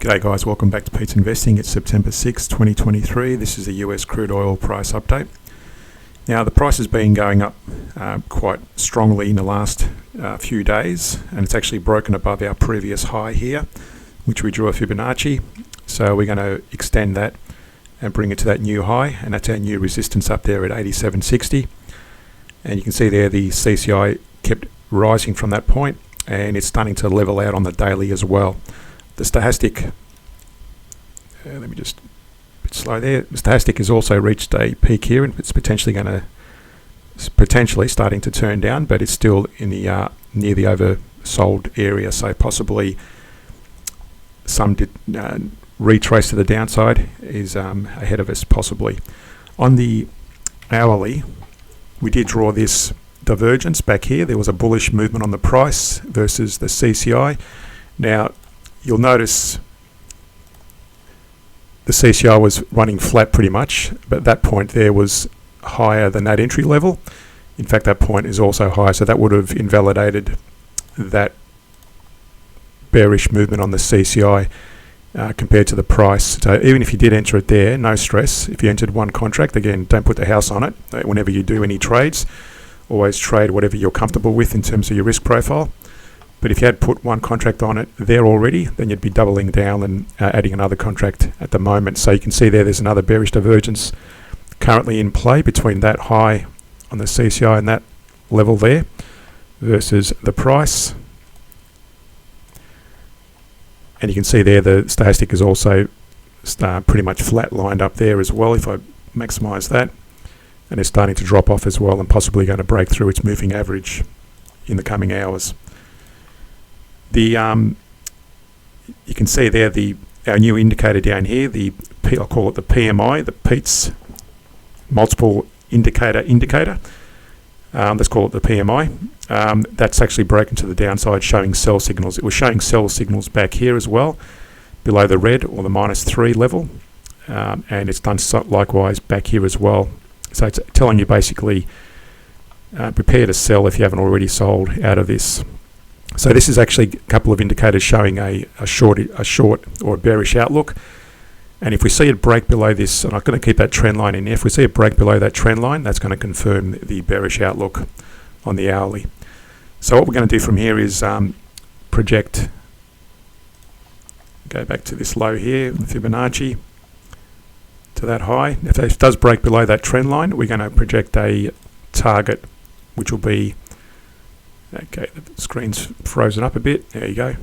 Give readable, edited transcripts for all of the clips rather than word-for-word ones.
G'day guys, welcome back to Pete's Investing. It's September 6, 2023. This is the US crude oil price update. Now the price has been going up quite strongly in the last few days, and it's actually broken above our previous high here, which we drew a Fibonacci. So we're going to extend that and bring it to that new high, and that's our new resistance up there at 87.60. And you can see there the CCI kept rising from that point, and it's starting to level out on the daily as well. The Stochastic, let me just a bit slow there. The Stochastic has also reached a peak here, and it's potentially starting to turn down, but it's still in the near the oversold area. So possibly some retrace to the downside is ahead of us possibly. On the hourly, we did draw this divergence back here. There was a bullish movement on the price versus the CCI. Now you'll notice the CCI was running flat pretty much, but at that point there was higher than that entry level. In fact, that point is also higher, so that would have invalidated that bearish movement on the CCI compared to the price. So even if you did enter it there, no stress. If you entered one contract, again, don't put the house on it. Whenever you do any trades, always trade whatever you're comfortable with in terms of your risk profile. But if you had put one contract on it there already, then you'd be doubling down and adding another contract at the moment. So you can see there's another bearish divergence currently in play between that high on the CCI and that level there versus the price. And you can see there the Stochastic is also pretty much flat lined up there as well if I maximize that. And it's starting to drop off as well and possibly going to break through its moving average in the coming hours. You can see there our new indicator down here, I'll call it the PMI, the Pete's multiple indicator. Let's call it the PMI. That's actually broken to the downside, showing sell signals. It was showing sell signals back here as well, below the red or the -3 level, and it's done likewise back here as well. So it's telling you basically prepare to sell if you haven't already sold out of this. So this is actually a couple of indicators showing a short or a bearish outlook. And if we see it break below this, and I'm going to keep that trend line in there, if we see it break below that trend line, that's going to confirm the bearish outlook on the hourly. So what we're going to do from here is project, go back to this low here, Fibonacci, to that high. If it does break below that trend line, we're going to project a target, which will be, okay, the screen's frozen up a bit. There you go.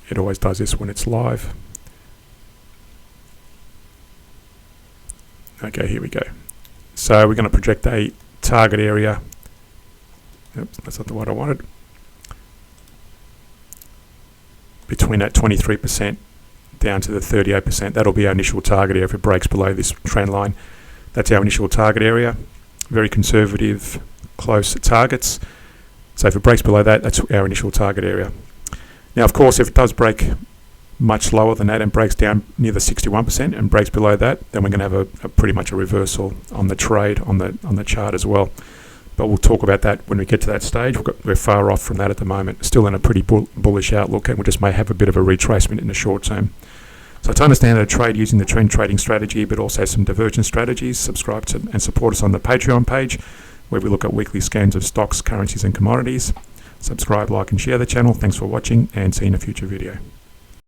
It always does this when it's live. Okay, here we go. So we're going to project a target area. Oops, that's not the one I wanted. Between that 23% down to the 38%. That'll be our initial target area if it breaks below this trend line. That's our initial target area. Very conservative, close targets. So if it breaks below that, that's our initial target area. Now, of course, if it does break much lower than that and breaks down near the 61% and breaks below that, then we're going to have a pretty much a reversal on the trade on the chart as well. But we'll talk about that when we get to that stage. We're far off from that at the moment. Still in a pretty bullish outlook, and we just may have a bit of a retracement in the short term. So to understand how to trade using the trend trading strategy, but also some divergence strategies, subscribe to and support us on the Patreon page, where we look at weekly scans of stocks, currencies and commodities. Subscribe, like and share the channel. Thanks for watching, and see you in a future video.